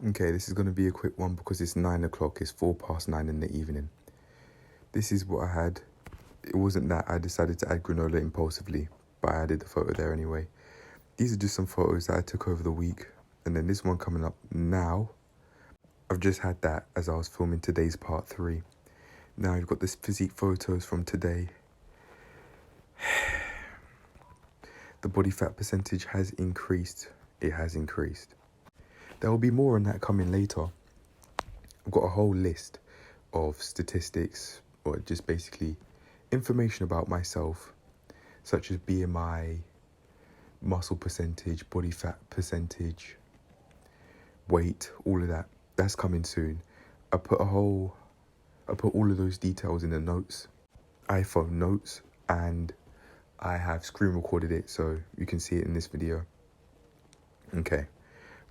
Okay, this is going to be a quick one because it's 9 o'clock, it's 9:04 in the evening. This is what I had. It wasn't that I decided to add granola impulsively, but I added the photo there anyway. These are just some photos that I took over the week, and then this one coming up now. I've just had that as I was filming today's part 3. Now you've got this physique photos from today. The body fat percentage has increased. It has increased. There will be more on that coming later. I've got a whole list of statistics, or just basically information about myself, such as BMI, muscle percentage, body fat percentage, weight, all of that. That's coming soon. I put all of those details in the notes, iPhone notes, and I have screen recorded it so you can see it in this video. Okay,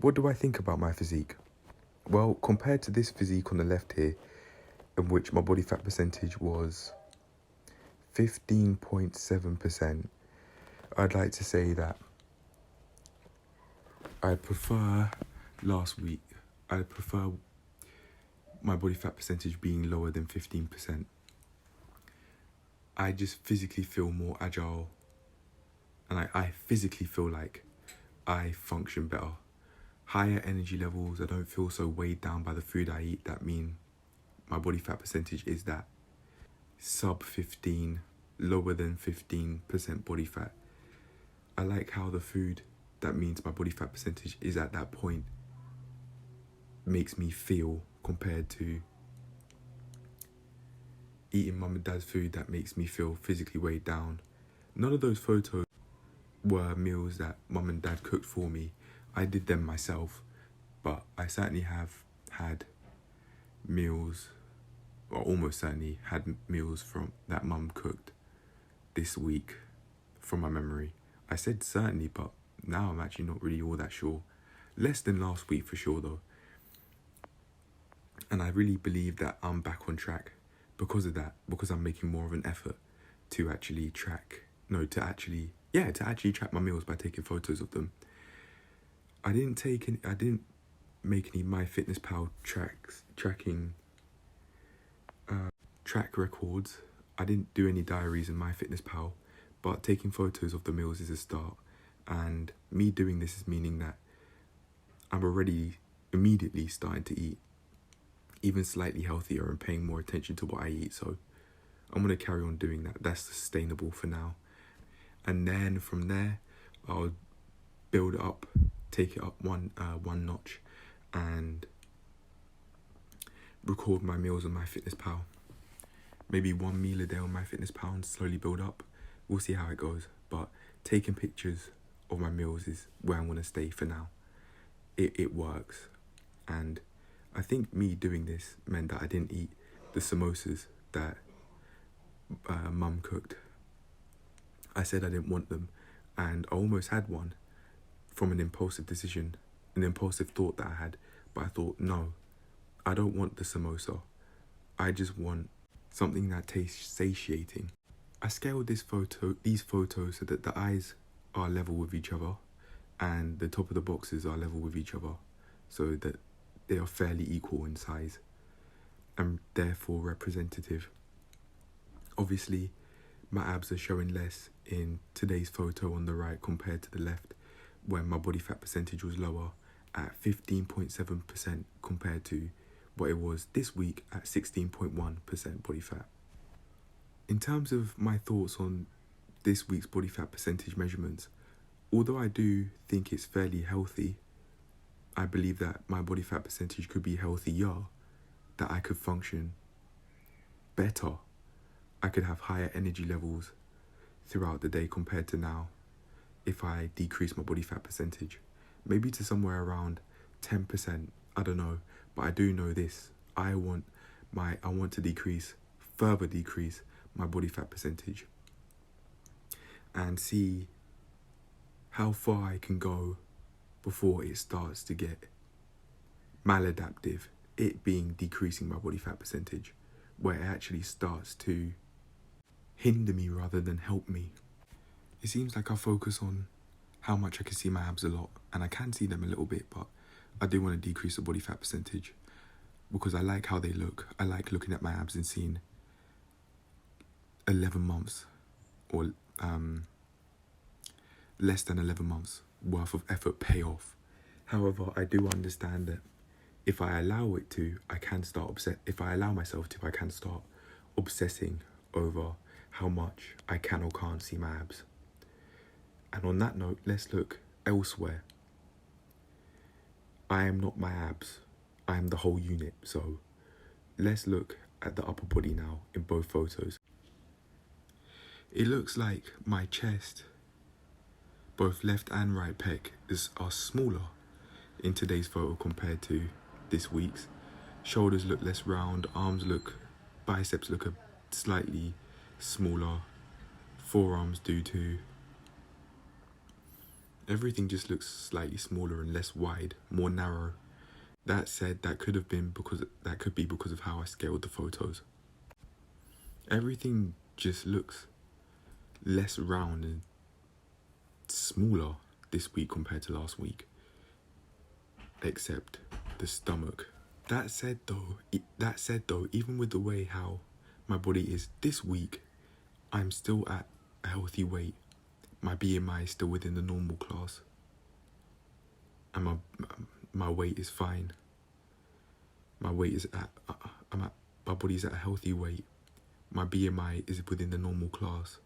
what do I think about my physique? Well, compared to this physique on the left here, in which my body fat percentage was 15.7%, I'd like to say that I prefer my body fat percentage being lower than 15%. I just physically feel more agile, and I physically feel like I function better. Higher energy levels, I don't feel so weighed down by the food I eat. That mean my body fat percentage is that sub 15, lower than 15% body fat. I like how the food, that means my body fat percentage is at that point, makes me feel, compared to eating mum and dad's food that makes me feel physically weighed down. None of those photos were meals that mum and dad cooked for me. I did them myself, but I certainly have had meals, or almost certainly had meals from that mum cooked this week from my memory. I said certainly, but now I'm actually not really all that sure. Less than last week for sure though. And I really believe that I'm back on track because of that, because I'm making more of an effort to actually track my meals by taking photos of them. I didn't make any MyFitnessPal tracking track records. I didn't do any diaries in MyFitnessPal, but taking photos of the meals is a start. And me doing this is meaning that I'm already immediately starting to eat even slightly healthier and paying more attention to what I eat. So I'm going to carry on doing that. That's sustainable for now. And then from there, I'll build up, take it up one notch, and record my meals on MyFitnessPal. Maybe one meal a day on MyFitnessPal and slowly build up. We'll see how it goes. But taking pictures of my meals is where I'm going to stay for now. It works. And I think me doing this meant that I didn't eat the samosas that mum cooked. I said I didn't want them, and I almost had one from an impulsive decision, an impulsive thought that I had, but I thought, no, I don't want the samosa. I just want something that tastes satiating. I scaled these photos so that the eyes are level with each other and the top of the boxes are level with each other, so that they are fairly equal in size and therefore representative. Obviously, my abs are showing less in today's photo on the right compared to the left, when my body fat percentage was lower at 15.7% compared to what it was this week at 16.1% body fat. In terms of my thoughts on this week's body fat percentage measurements, although I do think it's fairly healthy, I believe that my body fat percentage could be healthier, that I could function better. I could have higher energy levels throughout the day compared to now if I decrease my body fat percentage. Maybe to somewhere around 10%, I don't know. But I do know this, I want to further decrease my body fat percentage and see how far I can go before it starts to get maladaptive, it being decreasing my body fat percentage, where it actually starts to hinder me rather than help me. It seems like I focus on how much I can see my abs a lot, and I can see them a little bit, but I do want to decrease the body fat percentage because I like how they look. I like looking at my abs and seeing 11 months or less than 11 months worth of effort pay off. However, I do understand that if I allow it to, I can start if I allow myself to, I can start obsessing over how much I can or can't see my abs. And on that note, let's look elsewhere. I am not my abs. I am the whole unit. So let's look at the upper body now in both photos. It looks like my chest, both left and right pec, are smaller in today's photo compared to this week's. Shoulders look less round, biceps look slightly smaller, forearms do too. Everything just looks slightly smaller and less wide, more narrow. That said, that could be because of how I scaled the photos. Everything just looks less round and smaller this week compared to last week, except the stomach. That said though, even with the way how my body is this week, I'm still at a healthy weight. My BMI is still within the normal class, and my weight is fine. My body's at a healthy weight. My BMI is within the normal class.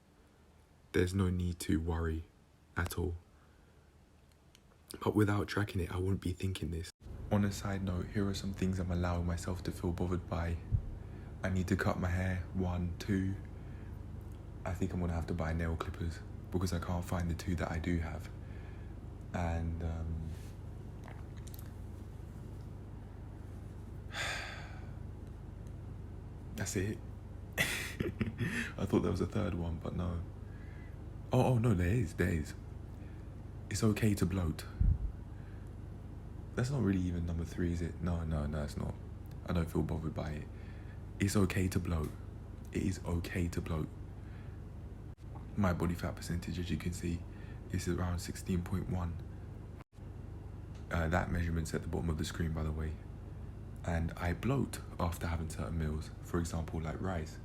There's no need to worry at all. But without tracking it, I wouldn't be thinking this. On a side note, here are some things I'm allowing myself to feel bothered by. I need to cut my hair. 1, 2. I think I'm gonna have to buy nail clippers because I can't find the 2 that I do have. And that's it. I thought there was a third one, but no. Oh no, there is. It's okay to bloat. That's not really even number 3, is it? No, it's not. I don't feel bothered by it. It's okay to bloat. It is okay to bloat. My body fat percentage, as you can see, is around 16.1. That measurement's at the bottom of the screen, by the way. And I bloat after having certain meals, for example, like rice.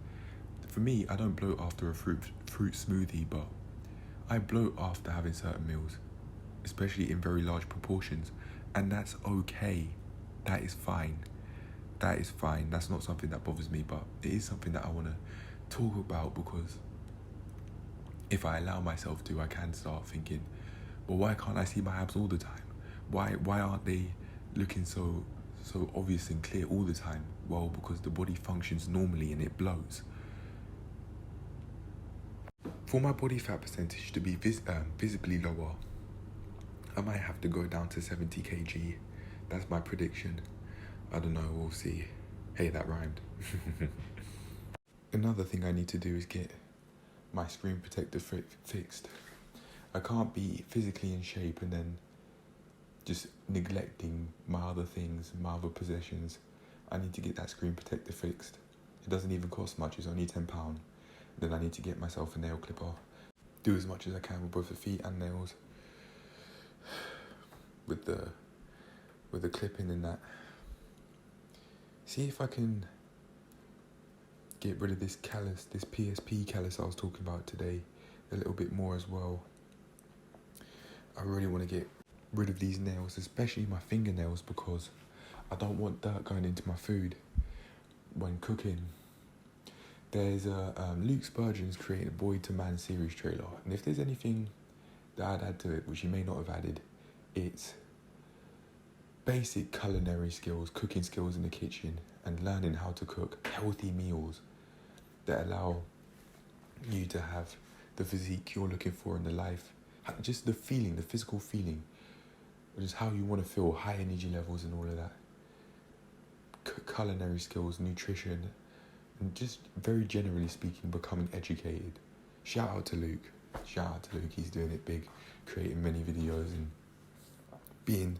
For me, I don't bloat after a fruit smoothie, but I bloat after having certain meals, especially in very large proportions. And that's okay. That is fine. That's not something that bothers me, but it is something that I want to talk about because if I allow myself to, I can start thinking, well, why can't I see my abs all the time? Why aren't they looking so obvious and clear all the time? Well, because the body functions normally and it blows. For my body fat percentage to be visibly lower, I might have to go down to 70 kg. That's my prediction. I don't know, we'll see. Hey, that rhymed. Another thing I need to do is get my screen protector fixed. I can't be physically in shape and then just neglecting my other things, my other possessions. I need to get that screen protector fixed. It doesn't even cost much, it's only £10. Then I need to get myself a nail clipper. Do as much as I can with both the feet and nails. With the clipping and that. See if I can get rid of this callus, this PSP callus I was talking about today, a little bit more as well. I really want to get rid of these nails, especially my fingernails, because I don't want dirt going into my food when cooking. There's Luke Spurgeon's created Boy to Man series trailer, and if there's anything that I'd add to it, which he may not have added, it's basic culinary skills, cooking skills in the kitchen, and learning how to cook healthy meals that allow you to have the physique you're looking for in the life. Just the feeling, the physical feeling, just how you want to feel, high energy levels and all of that. Culinary skills, nutrition, and just very generally speaking, becoming educated. Shout out to Luke, he's doing it big, creating many videos and being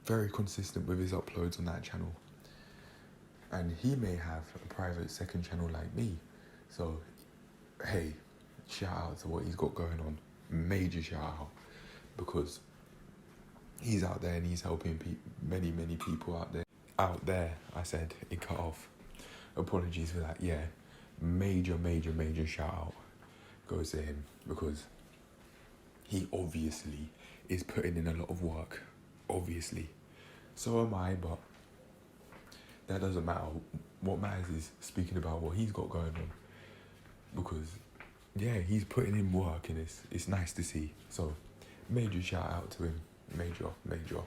very consistent with his uploads on that channel. And he may have a private second channel like me. So, hey, shout out to what he's got going on. Major shout out. Because he's out there and he's helping many people out there. Out there, I said, it cut off. Apologies for that. Yeah, major shout out goes to him, because he obviously is putting in a lot of work. Obviously, so am I, but that doesn't matter. What matters is speaking about what he's got going on, because yeah, he's putting in work and it's nice to see. So major shout out to him. Major.